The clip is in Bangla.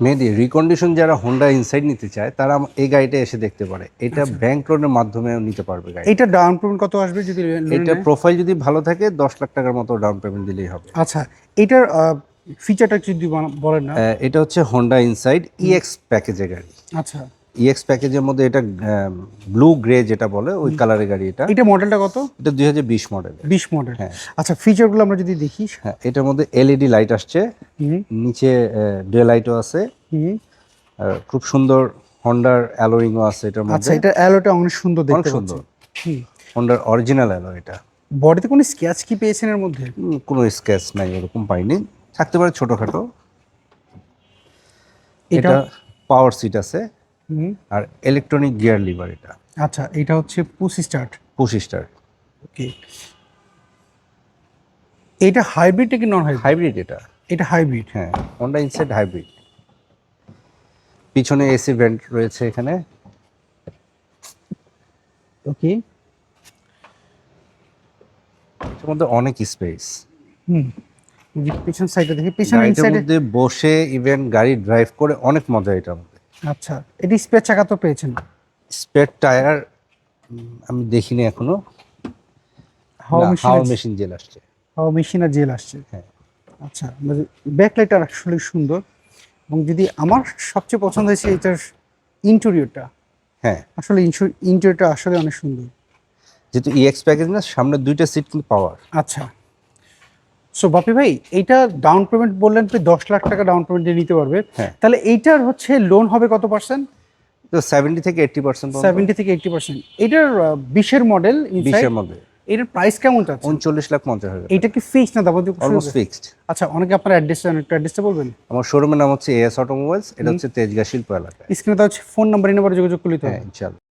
মেহেদি রিকন্ডিশন যারা হোন্ডা ইনসাইড নিতে চায় তারা এই গাড়িটা এসে দেখতে পারে। এটা ব্যাংক লোনের মাধ্যমেও নিতে পারবে গাড়ি। এটা ডাউন পেমেন্ট কত আসবে যদি এটা প্রোফাইল যদি ভালো থাকে 10 লাখ টাকার মতো ডাউন পেমেন্ট দিলেই হবে। আচ্ছা, এটার ফিচারটা যদি বলেন না। এটা হচ্ছে হোন্ডা ইনসাইড ইএক্স প্যাকেজের গাড়ি। আচ্ছা, ইএক্স প্যাকেজের মধ্যে এটা ব্লু গ্রে যেটা বলে ওই কালারের গাড়ি। এটা মডেলটা কত? এটা 2020 মডেল। 20 মডেল। আচ্ছা, ফিচারগুলো আমরা যদি দেখি। হ্যাঁ, এটার মধ্যে এলইডি লাইট আসছে, নিচে ডে লাইটও আছে, আর খুব সুন্দর হোন্ডার অ্যালোয়িংও আছে এটার মধ্যে। আচ্ছা, এটা অ্যালোটা অনেক সুন্দর দেখতে পাচ্ছি। সুন্দর হোন্ডার অরিজিনাল অ্যালো। এটা বডিতে কোনো স্ক্র্যাচ কি পেয়েছেন এর মধ্যে? কোনো স্ক্র্যাচ নাই, এরকম পাইনি, থাকতে পারে ছোটখাটো। এটা পাওয়ার সিট আছে আর ইলেকট্রনিক গিয়ার লিভার এটা। আচ্ছা, এটা হচ্ছে পুশ স্টার্ট। ওকে, এটা হাইব্রিড কি নন হাইব্রিড? এটা হাইব্রিড। হ্যাঁ, হোন্ডা ইনসাইড হাইব্রিড। পিছনে এসি ভেন্ট রয়েছে এখানে। ওকে, এর মধ্যে অনেক স্পেস। পিছন সাইডে দেখি, পিছনের সাইডে মধ্যে বসে ইভেন গাড়ি ড্রাইভ করে অনেক মজা এটার মধ্যে। আচ্ছা, এটা স্পেয়ার চাকা তো পেয়েছেন? স্পেয়ার টায়ার আমি দেখিনি এখনো। হাওয়া মেশিন জেল আসছে। হাওয়া মেশিন আর জেল আসছে। হ্যাঁ। আচ্ছা, ব্যাকলাইটটা আসলে সুন্দর, এবং যদি আমার সবচেয়ে পছন্দ হয়েছে এটার ইন্টেরিয়রটা। হ্যাঁ, আসলে ইন্টেরিয়রটা আসলে অনেক সুন্দর। যেহেতু ইএক্স প্যাকেজ না, সামনে দুইটা সিট কিন্তু পাওয়ার। আচ্ছা, সো বাপি ভাই, এইটা ডাউন পেমেন্ট বললেন তো 10 লাখ টাকা ডাউন পেমেন্ট দিয়ে নিতে পারবে। তাহলে এইটার হচ্ছে লোন হবে কত পার্সেন্ট? তো 70 থেকে 80%। 70 থেকে 80%। এটার 20 এর মডেল, 20 এর মধ্যে। এটার প্রাইস কেমন চাচ্ছেন? 39,50,000। এটা কি ফিক্সড না দাম? Almost fixed. আচ্ছা, অনেকে আপনার অ্যাড্রেসটা বলবেন? আমার শোরুমের নাম হচ্ছে এএস অটোমোবাইলস। এটা হচ্ছে তেজগাঁ শিল্প এলাকায়। স্ক্রিনে তো হচ্ছে ফোন নাম্বার, এই নাম্বারে যোগাযোগ করলে তো। হ্যাঁ, ইনশাআল্লাহ।